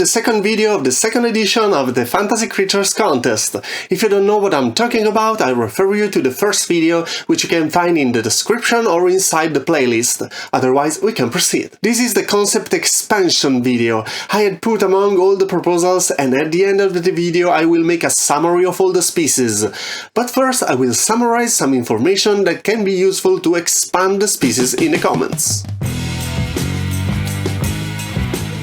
the second video of the second edition of the Fantasy Creatures Contest. If you don't know what I'm talking about, I refer you to the first video, which you can find in the description or inside the playlist. Otherwise, we can proceed. This is the concept expansion video. I had put among all the proposals, and at the end of the video I will make a summary of all the species. But first I will summarize some information that can be useful to expand the species in the comments.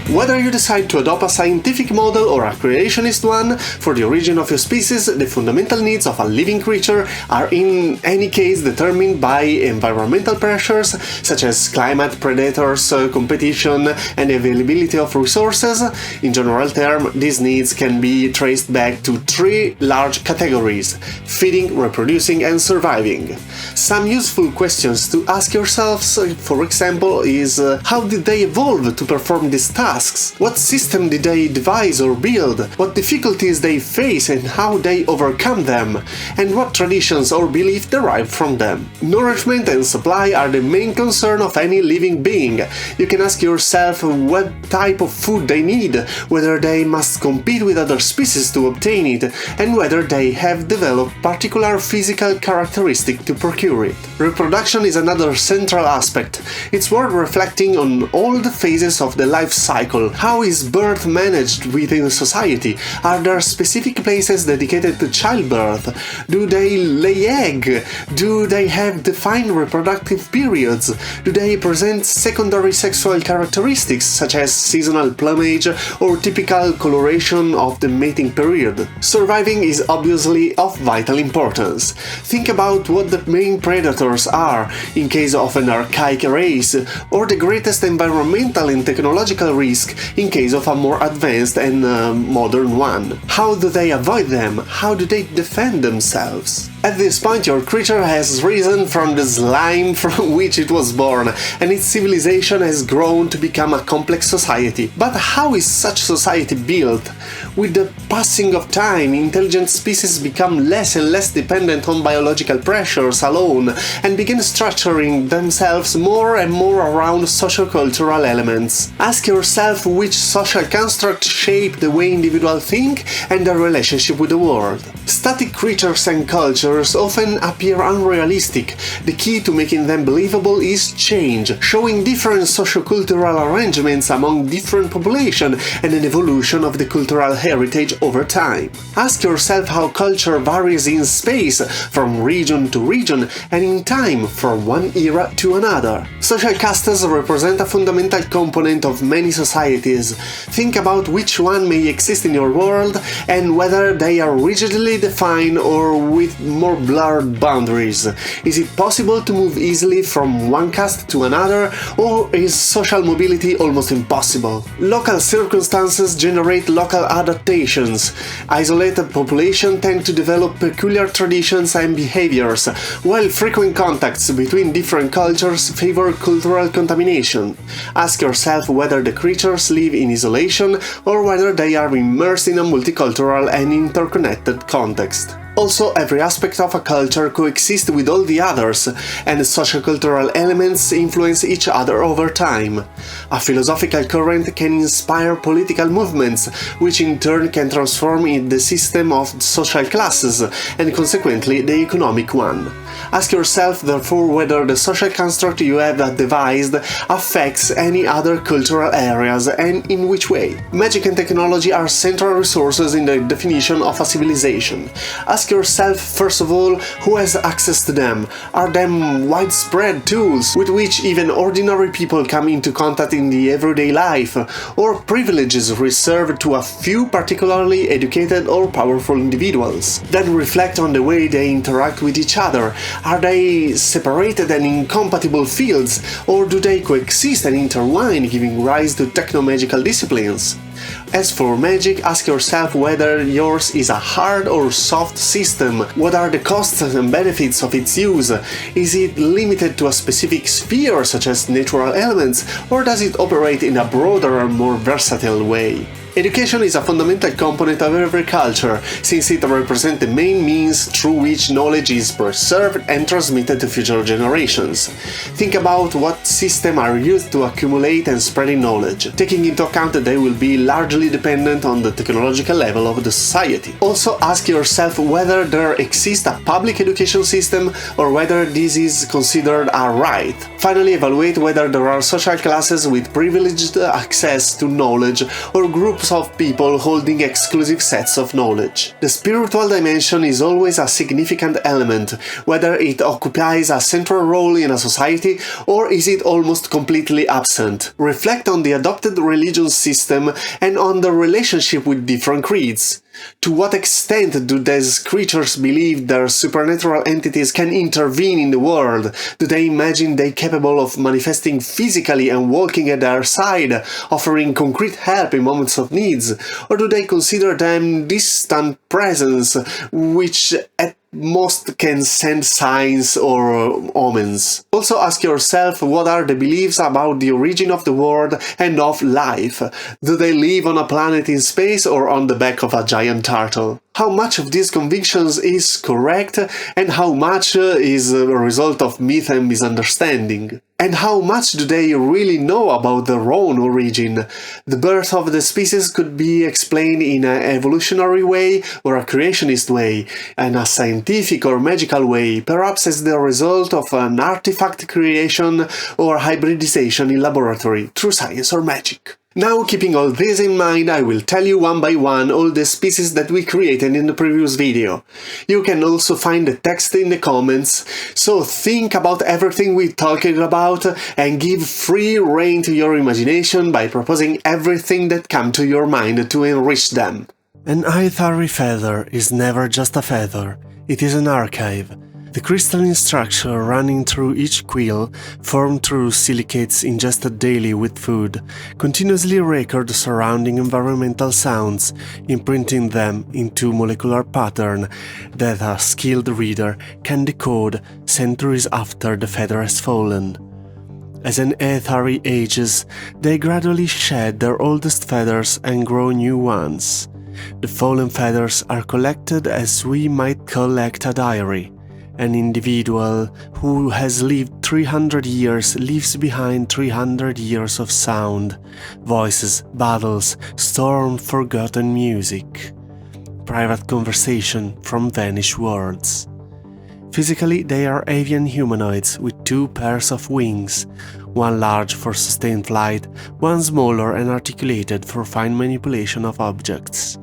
Whether you decide to adopt a scientific model or a creationist one, for the origin of your species, the fundamental needs of a living creature are in any case determined by environmental pressures, such as climate, predators, competition, and availability of resources. In general terms, these needs can be traced back to three large categories: feeding, reproducing, and surviving. Some useful questions to ask yourselves, for example, is how did they evolve to perform these tasks? What system did they devise or build? What difficulties they face and how they overcome them? And what traditions or beliefs derive from them? Nourishment and supply are the main concern of any living being. You can ask yourself what type of food they need, whether they must compete with other species to obtain it, and whether they have developed particular physical characteristics to procure it. Reproduction is another central aspect. It's worth reflecting on all the phases of the life cycle. How is birth managed within society? Are there specific places dedicated to childbirth? Do they lay egg? Do they have defined reproductive periods? Do they present secondary sexual characteristics such as seasonal plumage or typical coloration of the mating period? Surviving is obviously of vital importance. Think about what the main predators are in case of an archaic race, or the greatest environmental and technological risk in case of a more advanced and modern one. How do they avoid them? How do they defend themselves? At this point, your creature has risen from the slime from which it was born, and its civilization has grown to become a complex society. But how is such society built? With the passing of time, intelligent species become less and less dependent on biological pressures alone, and begin structuring themselves more and more around socio-cultural elements. Ask yourself which social construct shape the way individuals think and their relationship with the world. Static creatures and cultures often appear unrealistic. The key to making them believable is change, showing different socio-cultural arrangements among different populations and an evolution of the cultural heritage over time. Ask yourself how culture varies in space, from region to region, and in time, from one era to another. Social castes represent a fundamental component of many societies. Think about which one may exist in your world and whether they are rigidly defined or with more blurred boundaries. Is it possible to move easily from one caste to another, or is social mobility almost impossible? Local circumstances generate local adaptations. Isolated populations tend to develop peculiar traditions and behaviors, while frequent contacts between different cultures favor cultural contamination. Ask yourself whether the creatures live in isolation or whether they are immersed in a multicultural and interconnected context. Also, every aspect of a culture coexists with all the others, and sociocultural elements influence each other over time. A philosophical current can inspire political movements, which in turn can transform the system of social classes, and consequently the economic one. Ask yourself, therefore, whether the social construct you have devised affects any other cultural areas, and in which way. Magic and technology are central resources in the definition of a civilization. Ask yourself, first of all, who has access to them. Are them widespread tools with which even ordinary people come into contact in the everyday life, or privileges reserved to a few particularly educated or powerful individuals? Then reflect on the way they interact with each other. Are they separated and incompatible fields, or do they coexist and intertwine, giving rise to techno-magical disciplines? As for magic, ask yourself whether yours is a hard or soft system. What are the costs and benefits of its use? Is it limited to a specific sphere, such as natural elements, or does it operate in a broader and more versatile way? Education is a fundamental component of every culture, since it represents the main means through which knowledge is preserved and transmitted to future generations. Think about what systems are used to accumulate and spreading knowledge, taking into account that they will be largely dependent on the technological level of the society. Also ask yourself whether there exists a public education system or whether this is considered a right. Finally, evaluate whether there are social classes with privileged access to knowledge or groups of people holding exclusive sets of knowledge. The spiritual dimension is always a significant element, whether it occupies a central role in a society or is it almost completely absent. Reflect on the adopted religious system and on the relationship with different creeds. To what extent do these creatures believe their supernatural entities can intervene in the world? Do they imagine they capable of manifesting physically and walking at their side, offering concrete help in moments of needs? Or do they consider them distant presence which at most can send signs or omens? Also ask yourself what are the beliefs about the origin of the world and of life. Do they live on a planet in space or on the back of a giant turtle? How much of these convictions is correct and how much is a result of myth and misunderstanding? And how much do they really know about their own origin? The birth of the species could be explained in an evolutionary way or a creationist way, and a scientific or magical way, perhaps as the result of an artifact creation or hybridization in laboratory through science or magic. Now, keeping all this in mind, I will tell you one by one all the species that we created in the previous video. You can also find the text in the comments, so think about everything we're talking about and give free rein to your imagination by proposing everything that comes to your mind to enrich them. An Aethari feather is never just a feather, it is an archive. The crystalline structure running through each quill, formed through silicates ingested daily with food, continuously record surrounding environmental sounds, imprinting them into molecular pattern that a skilled reader can decode centuries after the feather has fallen. As an Aethari ages, they gradually shed their oldest feathers and grow new ones. The fallen feathers are collected as we might collect a diary. An individual who has lived 300 years leaves behind 300 years of sound, voices, battles, storm-forgotten music, private conversation from vanished worlds. Physically, they are avian humanoids with two pairs of wings, one large for sustained flight, one smaller and articulated for fine manipulation of objects.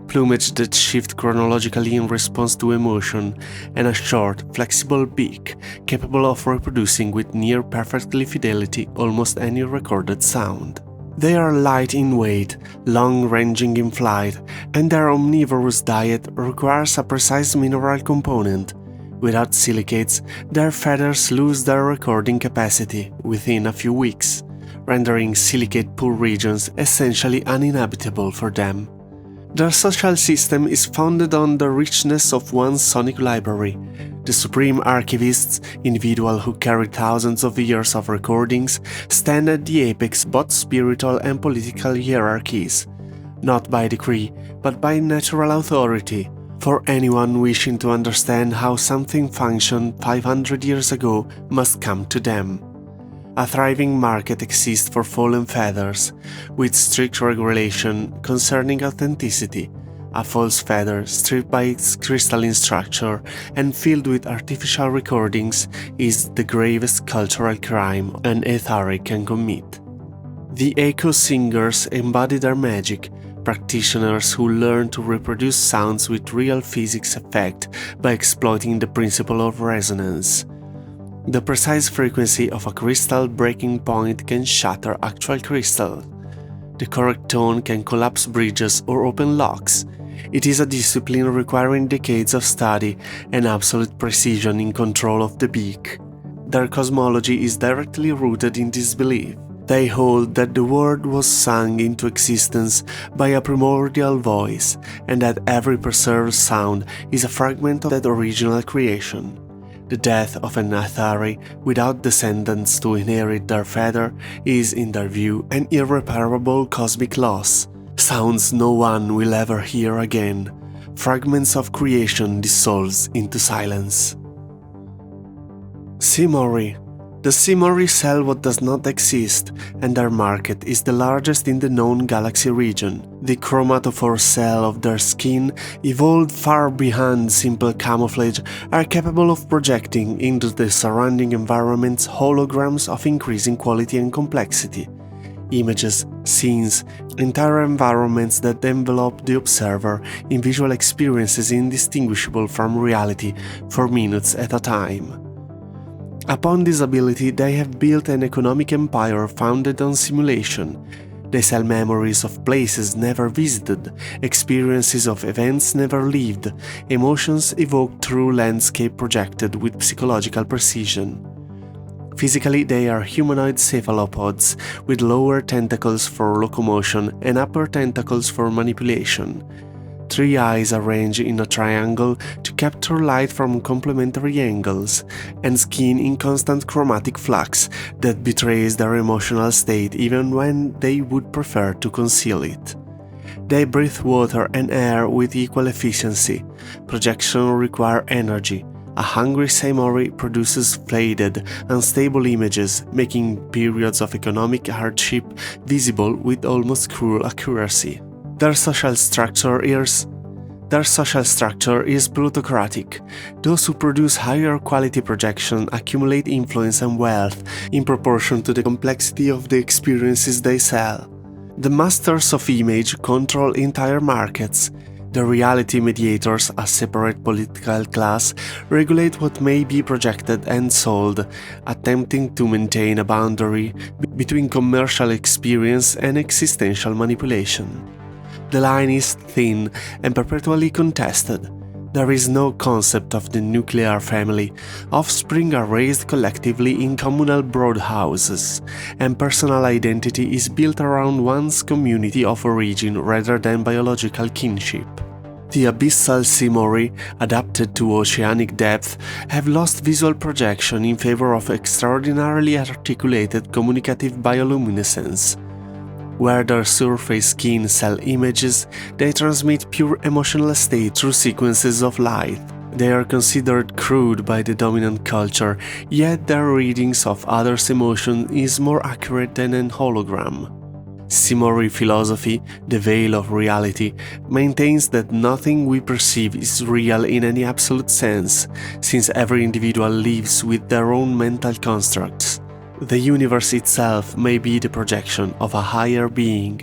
Plumage that shift chronologically in response to emotion, and a short, flexible beak capable of reproducing with near-perfect fidelity almost any recorded sound. They are light in weight, long-ranging in flight, and their omnivorous diet requires a precise mineral component. Without silicates, their feathers lose their recording capacity within a few weeks, rendering silicate-poor regions essentially uninhabitable for them. Their social system is founded on the richness of one's sonic library. The supreme archivists, individuals who carry thousands of years of recordings, stand at the apex both spiritual and political hierarchies, not by decree, but by natural authority. For anyone wishing to understand how something functioned 500 years ago must come to them. A thriving market exists for fallen feathers, with strict regulation concerning authenticity. A false feather, stripped by its crystalline structure and filled with artificial recordings, is the gravest cultural crime an Aethari can commit. The echo singers embody their magic, practitioners who learn to reproduce sounds with real physics effect by exploiting the principle of resonance. The precise frequency of a crystal breaking point can shatter actual crystal. The correct tone can collapse bridges or open locks. It is a discipline requiring decades of study and absolute precision in control of the beak. Their cosmology is directly rooted in this belief. They hold that the world was sung into existence by a primordial voice, and that every preserved sound is a fragment of that original creation. The death of an Aethari without descendants to inherit their feather is, in their view, an irreparable cosmic loss. Sounds no one will ever hear again. Fragments of creation dissolves into silence. Cymori. The Cymori sell what does not exist, and their market is the largest in the known galaxy region. The chromatophore cell of their skin, evolved far beyond simple camouflage, are capable of projecting into the surrounding environments holograms of increasing quality and complexity. Images, scenes, entire environments that envelop the observer in visual experiences indistinguishable from reality for minutes at a time. Upon this ability, they have built an economic empire founded on simulation. They sell memories of places never visited, experiences of events never lived, emotions evoked through landscape projected with psychological precision. Physically, they are humanoid cephalopods with lower tentacles for locomotion and upper tentacles for manipulation. 3 eyes arranged in a triangle to capture light from complementary angles, and skin in constant chromatic flux that betrays their emotional state even when they would prefer to conceal it. They breathe water and air with equal efficiency. Projection requires energy. A hungry Cymori produces faded, unstable images, making periods of economic hardship visible with almost cruel accuracy. Their social structure is plutocratic. Those who produce higher quality projection accumulate influence and wealth in proportion to the complexity of the experiences they sell. The masters of image control entire markets. The reality mediators, a separate political class, regulate what may be projected and sold, attempting to maintain a boundary between commercial experience and existential manipulation. The line is thin and perpetually contested. There is no concept of the nuclear family. Offspring are raised collectively in communal broadhouses, and personal identity is built around one's community of origin rather than biological kinship. The abyssal Cymori, adapted to oceanic depth, have lost visual projection in favor of extraordinarily articulated communicative bioluminescence. Where their surface skin sell images, they transmit pure emotional state through sequences of light. They are considered crude by the dominant culture, yet their readings of others' emotion is more accurate than an hologram. Cymori philosophy, the veil of reality, maintains that nothing we perceive is real in any absolute sense, since every individual lives with their own mental constructs. The universe itself may be the projection of a higher being.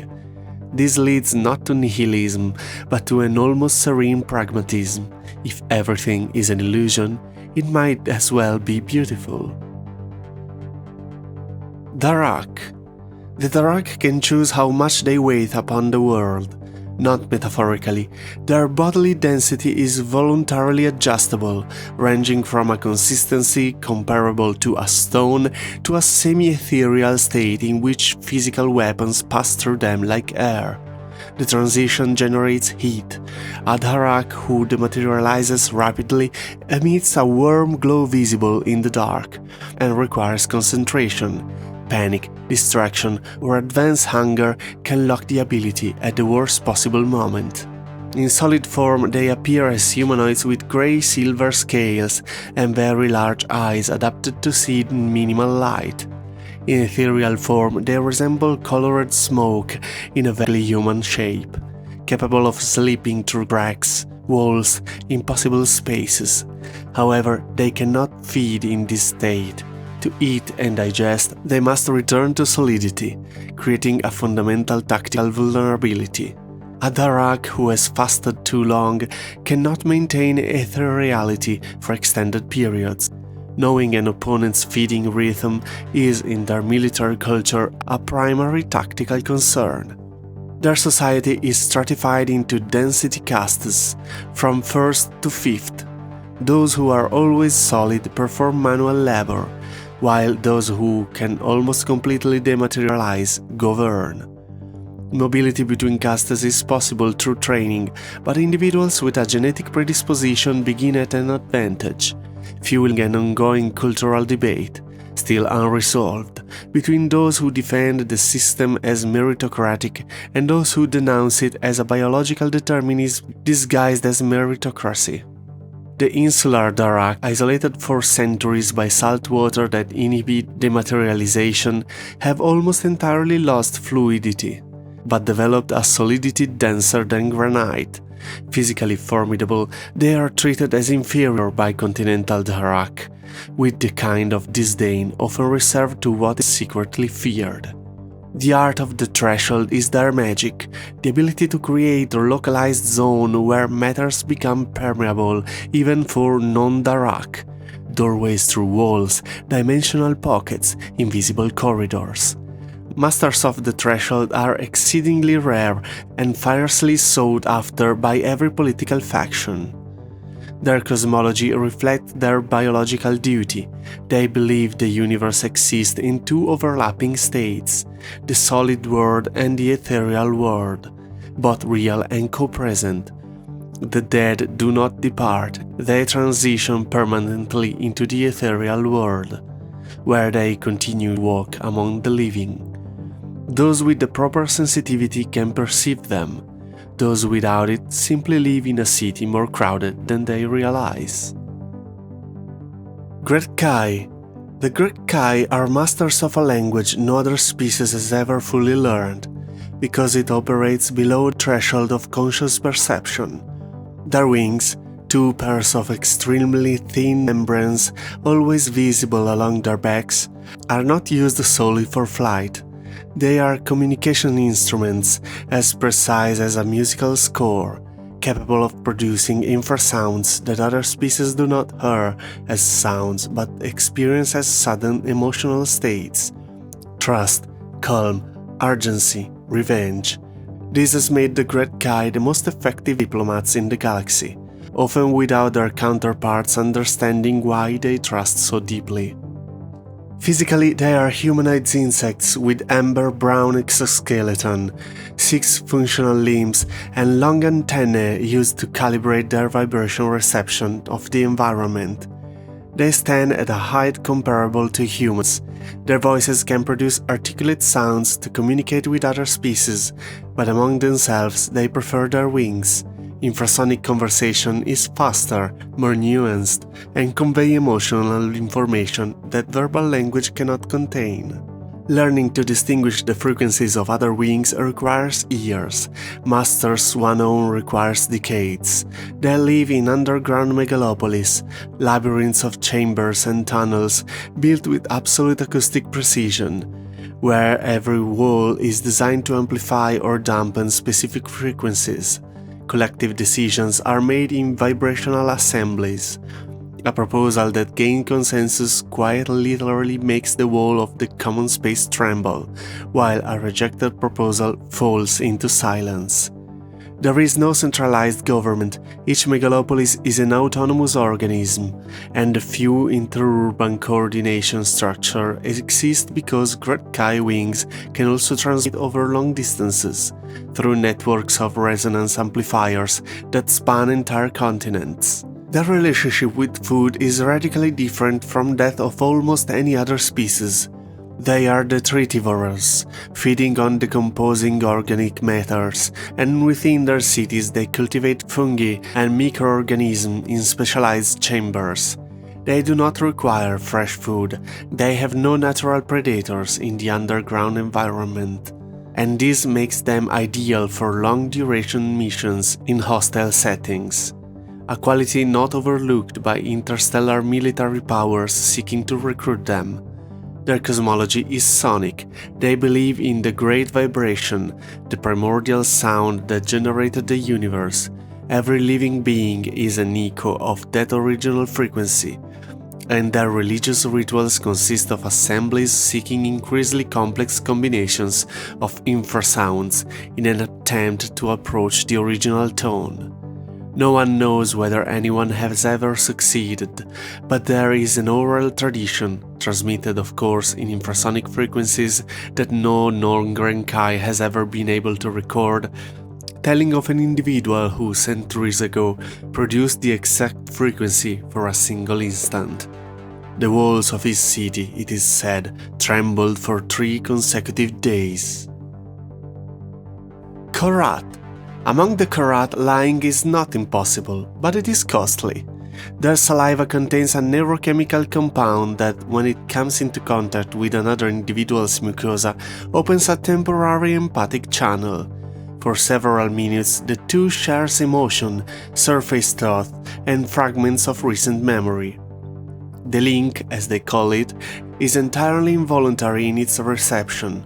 This leads not to nihilism, but to an almost serene pragmatism. If everything is an illusion, it might as well be beautiful. Dharak. The Dharak can choose how much they weigh upon the world. Not metaphorically, their bodily density is voluntarily adjustable, ranging from a consistency comparable to a stone to a semi-ethereal state in which physical weapons pass through them like air. The transition generates heat. A Dharak who dematerializes rapidly emits a warm glow visible in the dark, and requires concentration. Panic, distraction, or advanced hunger can lock the ability at the worst possible moment. In solid form, they appear as humanoids with grey-silver scales and very large eyes adapted to see in minimal light. In ethereal form, they resemble colored smoke in a vaguely human shape, capable of slipping through cracks, walls, impossible spaces. However, they cannot feed in this state. To eat and digest, they must return to solidity, creating a fundamental tactical vulnerability. A Dharak who has fasted too long cannot maintain ethereality for extended periods. Knowing an opponent's feeding rhythm is, in their military culture, a primary tactical concern. Their society is stratified into density castes, from first to fifth. Those who are always solid perform manual labor, while those who can almost completely dematerialize govern. Mobility between castes is possible through training, but individuals with a genetic predisposition begin at an advantage, fueling an ongoing cultural debate. still unresolved, between those who defend the system as meritocratic and those who denounce it as a biological determinism disguised as meritocracy. The insular Dharak, isolated for centuries by salt water that inhibit dematerialization, have almost entirely lost fluidity, but developed a solidity denser than granite. Physically formidable, they are treated as inferior by continental Dharak, with the kind of disdain often reserved to what is secretly feared. The art of the threshold is their magic, the ability to create a localized zone where matters become permeable even for non-Dharak. Doorways through walls, dimensional pockets, invisible corridors. Masters of the threshold are exceedingly rare and fiercely sought after by every political faction. Their cosmology reflects their biological duty. They believe the universe exists in two overlapping states, the solid world and the ethereal world, both real and co-present. The dead do not depart, they transition permanently into the ethereal world, where they continue to walk among the living. Those with the proper sensitivity can perceive them. Those without it simply live in a city more crowded than they realize. Grethkai. The Grethkai are masters of a language no other species has ever fully learned, because it operates below the threshold of conscious perception. Their wings, two pairs of extremely thin membranes always visible along their backs, are not used solely for flight. They are communication instruments as precise as a musical score, capable of producing infrasounds that other species do not hear as sounds but experience as sudden emotional states. Trust, calm, urgency, revenge. This has made the Grethkai the most effective diplomats in the galaxy, often without their counterparts understanding why they trust so deeply. Physically, they are humanoid insects with amber-brown exoskeleton, 6 functional limbs, and long antennae used to calibrate their vibration reception of the environment. They stand at a height comparable to humans. Their voices can produce articulate sounds to communicate with other species, but among themselves they prefer their wings. Infrasonic conversation is faster, more nuanced, and convey emotional information that verbal language cannot contain. Learning to distinguish the frequencies of other wings requires years. Masters one own requires decades. They live in underground megalopolis, labyrinths of chambers and tunnels built with absolute acoustic precision, where every wall is designed to amplify or dampen specific frequencies. Collective decisions are made in vibrational assemblies. A proposal that gains consensus quite literally makes the wall of the common space tremble, while a rejected proposal falls into silence. There is no centralized government, each megalopolis is an autonomous organism, and the few interurban coordination structure exists because Grethkai wings can also transmit over long distances, through networks of resonance amplifiers that span entire continents. Their relationship with food is radically different from that of almost any other species. They are detritivorous, feeding on decomposing organic matters, and within their cities they cultivate fungi and microorganisms in specialized chambers. They do not require fresh food, they have no natural predators in the underground environment, and this makes them ideal for long-duration missions in hostile settings, a quality not overlooked by interstellar military powers seeking to recruit them. Their cosmology is sonic. They believe in the great vibration, the primordial sound that generated the universe. Every living being is an echo of that original frequency, and their religious rituals consist of assemblies seeking increasingly complex combinations of infrasounds in an attempt to approach the original tone. No one knows whether anyone has ever succeeded, but there is an oral tradition, transmitted of course in infrasonic frequencies that no non-Grethkai has ever been able to record, telling of an individual who centuries ago produced the exact frequency for a single instant. The walls of his city, it is said, trembled for 3 consecutive days. Korrath. Among the Korrath, lying is not impossible, but it is costly. Their saliva contains a neurochemical compound that, when it comes into contact with another individual's mucosa, opens a temporary empathic channel. For several minutes, the two share emotion, surface thought, and fragments of recent memory. The link, as they call it, is entirely involuntary in its reception.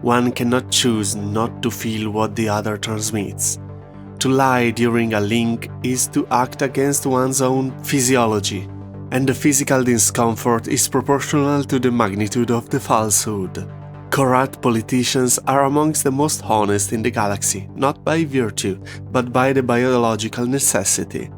One cannot choose not to feel what the other transmits. To lie during a link is to act against one's own physiology, and the physical discomfort is proportional to the magnitude of the falsehood. Korrath politicians are amongst the most honest in the galaxy, not by virtue, but by the biological necessity.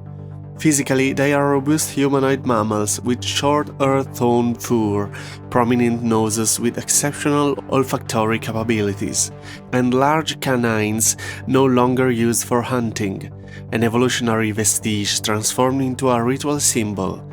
Physically, they are robust humanoid mammals with short earth-toned fur, prominent noses with exceptional olfactory capabilities, and large canines no longer used for hunting, an evolutionary vestige transformed into a ritual symbol,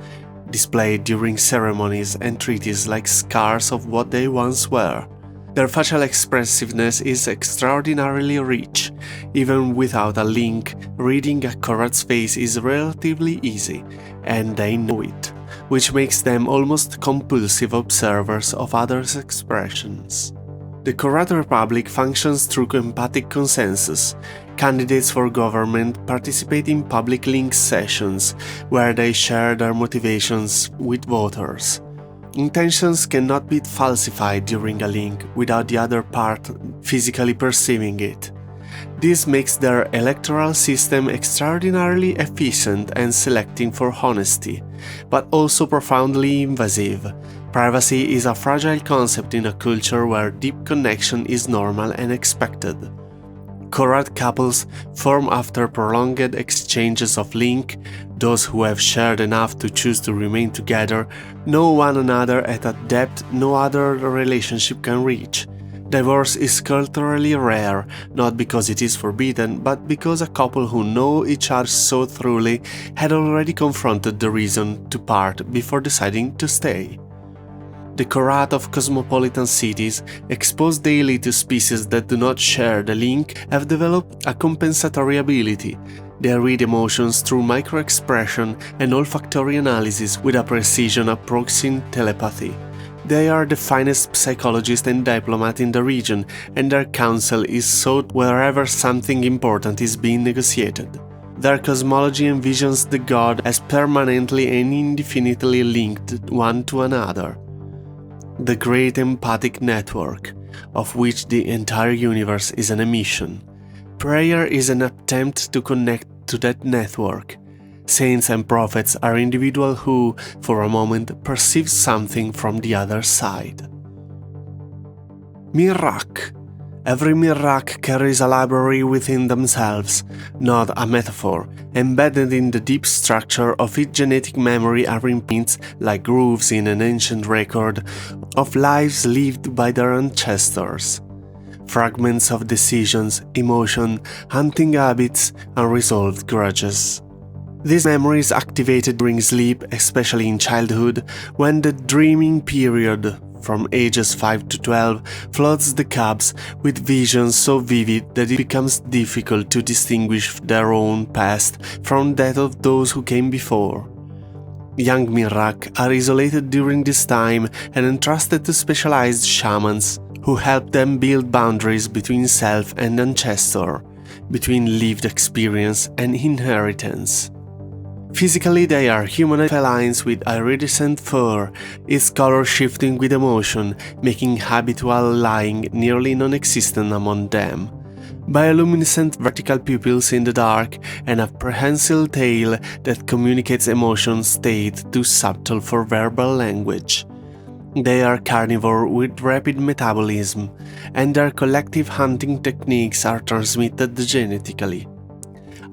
displayed during ceremonies and treaties like scars of what they once were. Their facial expressiveness is extraordinarily rich. Even without a link, reading a Korrath's face is relatively easy, and they know it, which makes them almost compulsive observers of others' expressions. The Korrath Republic functions through empathic consensus. Candidates for government participate in public link sessions, where they share their motivations with voters. Intentions cannot be falsified during a link without the other part physically perceiving it. This makes their electoral system extraordinarily efficient and selecting for honesty, but also profoundly invasive. Privacy is a fragile concept in a culture where deep connection is normal and expected. Korrath couples form after prolonged exchanges of link. Those who have shared enough to choose to remain together know one another at a depth no other relationship can reach. Divorce is culturally rare, not because it is forbidden, but because a couple who know each other so thoroughly had already confronted the reason to part before deciding to stay. The Korrath of cosmopolitan cities, exposed daily to species that do not share the link, have developed a compensatory ability. They read emotions through microexpression and olfactory analysis with a precision approaching telepathy. They are the finest psychologist and diplomat in the region, and their counsel is sought wherever something important is being negotiated. Their cosmology envisions the god as permanently and indefinitely linked one to another. The great empathic network, of which the entire universe is an emission. Prayer is an attempt to connect to that network. Saints and prophets are individuals who, for a moment, perceive something from the other side. Mirrak. Every Mirrak carries a library within themselves, not a metaphor. Embedded in the deep structure of its genetic memory are imprints, like grooves in an ancient record, of lives lived by their ancestors. Fragments of decisions, emotion, hunting habits, unresolved grudges. These memories activated during sleep, especially in childhood, when the dreaming period, from ages 5 to 12, floods the cubs with visions so vivid that it becomes difficult to distinguish their own past from that of those who came before. Young Mirrak are isolated during this time and entrusted to specialized shamans, who help them build boundaries between self and ancestor, between lived experience and inheritance. Physically, they are humanoid felines with iridescent fur, its color shifting with emotion, making habitual lying nearly non-existent among them. Bioluminescent vertical pupils in the dark, and a prehensile tail that communicates emotion state too subtle for verbal language. They are carnivore with rapid metabolism, and their collective hunting techniques are transmitted genetically.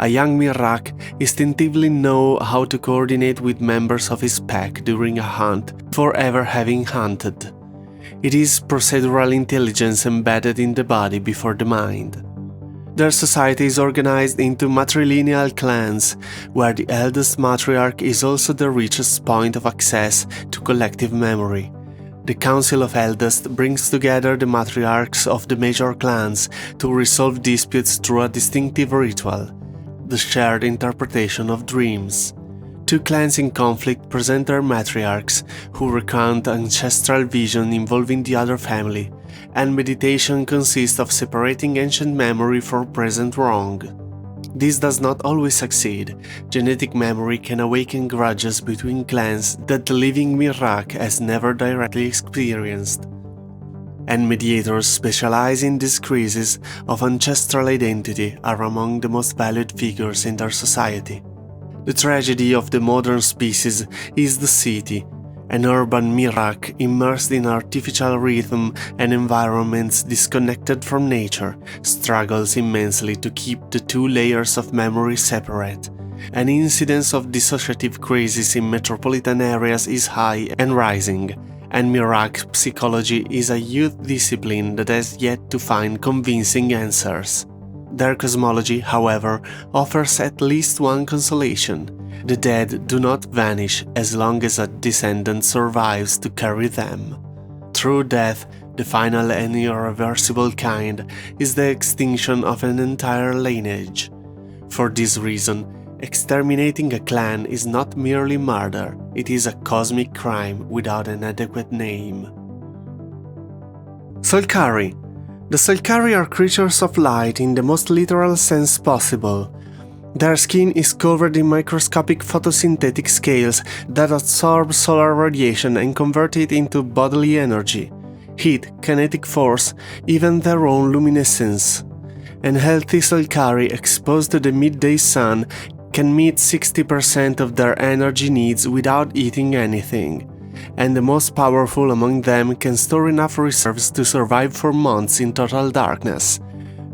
A young Mirrak instinctively knows how to coordinate with members of his pack during a hunt before ever having hunted. It is procedural intelligence embedded in the body before the mind. Their society is organized into matrilineal clans, where the eldest matriarch is also the richest point of access to collective memory. The Council of Eldest brings together the matriarchs of the major clans to resolve disputes through a distinctive ritual, the shared interpretation of dreams. Two clans in conflict present their matriarchs, who recount ancestral vision involving the other family, and meditation consists of separating ancient memory from present wrong. This does not always succeed. Genetic memory can awaken grudges between clans that the living Mirrak has never directly experienced. And mediators specialize in these crises of ancestral identity are among the most valued figures in their society. The tragedy of the modern species is the city. An urban Mirrak immersed in artificial rhythm and environments disconnected from nature struggles immensely to keep the two layers of memory separate. An incidence of dissociative crisis in metropolitan areas is high and rising, and Mirrak psychology is a youth discipline that has yet to find convincing answers. Their cosmology, however, offers at least one consolation. The dead do not vanish as long as a descendant survives to carry them. True death, the final and irreversible kind, is the extinction of an entire lineage. For this reason, exterminating a clan is not merely murder, it is a cosmic crime without an adequate name. Solkari. The Solkari are creatures of light in the most literal sense possible. Their skin is covered in microscopic photosynthetic scales that absorb solar radiation and convert it into bodily energy, heat, kinetic force, even their own luminescence. And healthy Solkari exposed to the midday sun can meet 60% of their energy needs without eating anything. And the most powerful among them can store enough reserves to survive for months in total darkness.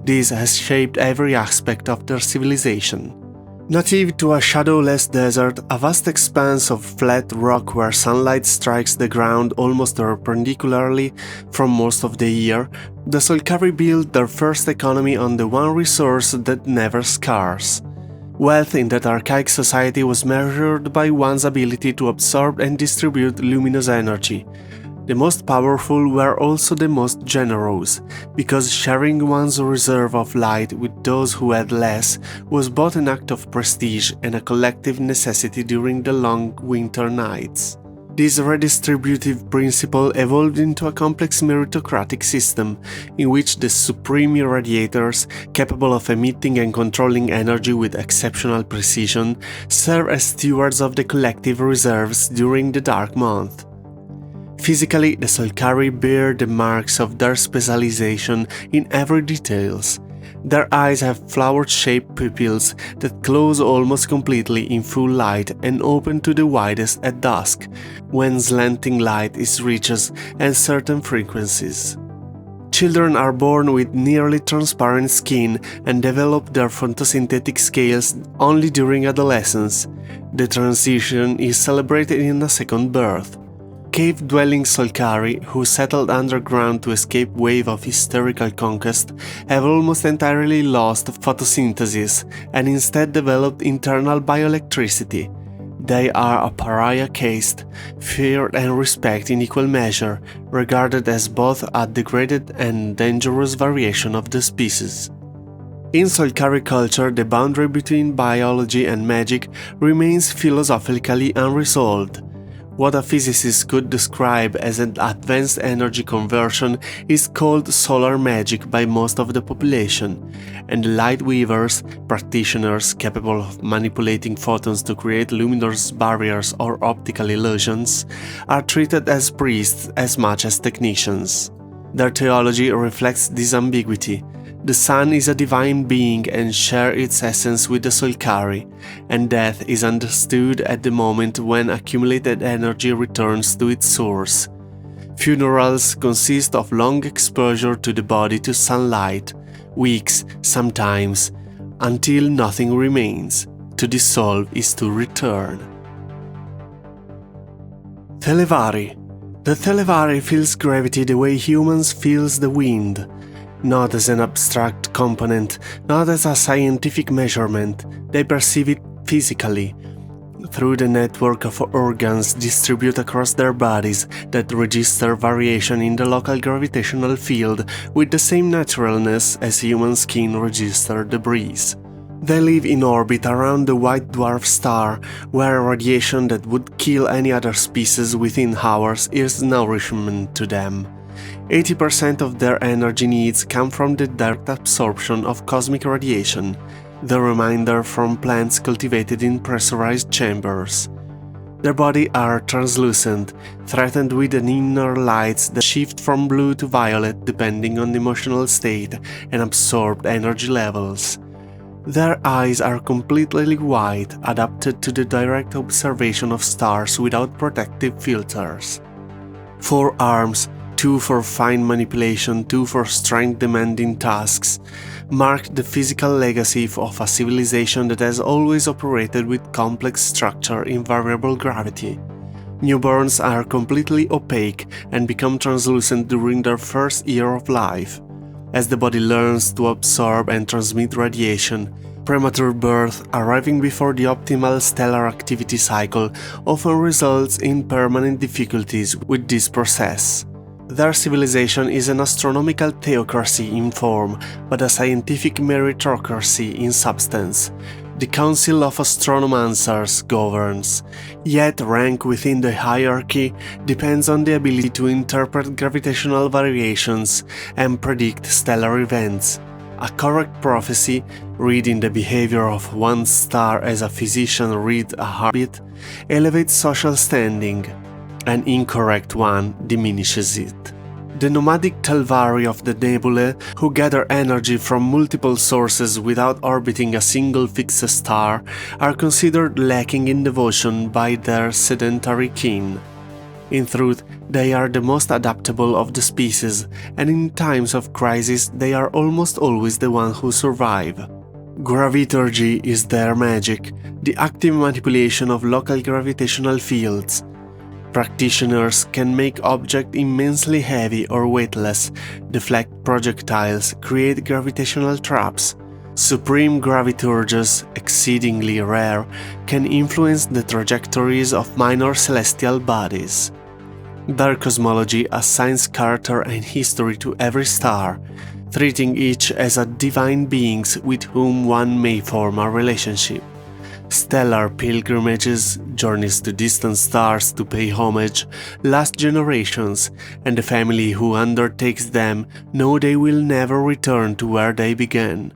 This has shaped every aspect of their civilization. Native to a shadowless desert, a vast expanse of flat rock where sunlight strikes the ground almost perpendicularly from most of the year, the Solkari built their first economy on the one resource that never scarce. Wealth in that archaic society was measured by one's ability to absorb and distribute luminous energy. The most powerful were also the most generous, because sharing one's reserve of light with those who had less was both an act of prestige and a collective necessity during the long winter nights. This redistributive principle evolved into a complex meritocratic system, in which the supreme irradiators, capable of emitting and controlling energy with exceptional precision, serve as stewards of the collective reserves during the dark month. Physically, the Solkari bear the marks of their specialization in every details. Their eyes have flower-shaped pupils that close almost completely in full light and open to the widest at dusk, when slanting light is reaches at certain frequencies. Children are born with nearly transparent skin and develop their photosynthetic scales only during adolescence. The transition is celebrated in a second birth. Cave-dwelling Solkari, who settled underground to escape wave of hysterical conquest, have almost entirely lost photosynthesis and instead developed internal bioelectricity. They are a pariah caste, feared and respected in equal measure, regarded as both a degraded and dangerous variation of the species. In Solkari culture, the boundary between biology and magic remains philosophically unresolved. What a physicist could describe as an advanced energy conversion is called solar magic by most of the population, and the light weavers, practitioners capable of manipulating photons to create luminous barriers or optical illusions, are treated as priests as much as technicians. Their theology reflects this ambiguity. The sun is a divine being and shares its essence with the Solkari, and death is understood at the moment when accumulated energy returns to its source. Funerals consist of long exposure to the body to sunlight, weeks sometimes, until nothing remains. To dissolve is to return. Thelvari. The Thelvari feels gravity the way humans feels the wind. not as an abstract component, not as a scientific measurement. They perceive it physically, through the network of organs distributed across their bodies that register variation in the local gravitational field with the same naturalness as human skin registers the breeze. They live in orbit around the white dwarf star, where radiation that would kill any other species within hours is nourishment to them. 80% of their energy needs come from the direct absorption of cosmic radiation, the remainder from plants cultivated in pressurized chambers. Their bodies are translucent, threatened with an inner lights that shift from blue to violet depending on the emotional state and absorbed energy levels. Their eyes are completely white, adapted to the direct observation of stars without protective filters. 4 arms, 2 for fine manipulation, 2 for strength-demanding tasks, mark the physical legacy of a civilization that has always operated with complex structure in variable gravity. Newborns are completely opaque and become translucent during their first year of life. As the body learns to absorb and transmit radiation, premature birth, arriving before the optimal stellar activity cycle, often results in permanent difficulties with this process. Their civilization is an astronomical theocracy in form, but a scientific meritocracy in substance. The Council of Astronomancers governs, yet rank within the hierarchy depends on the ability to interpret gravitational variations and predict stellar events. A correct prophecy, reading the behavior of one star as a physician reads a heartbeat, elevates social standing. An incorrect one diminishes it. The nomadic Thelvari of the nebulae, who gather energy from multiple sources without orbiting a single fixed star, are considered lacking in devotion by their sedentary kin. In truth, they are the most adaptable of the species, and in times of crisis they are almost always the ones who survive. Graviturgy is their magic, the active manipulation of local gravitational fields. Practitioners can make objects immensely heavy or weightless, deflect projectiles, create gravitational traps. Supreme graviturges, exceedingly rare, can influence the trajectories of minor celestial bodies. Their cosmology assigns character and history to every star, treating each as a divine beings with whom one may form a relationship. Stellar pilgrimages, journeys to distant stars to pay homage, last generations, and the family who undertakes them know they will never return to where they began.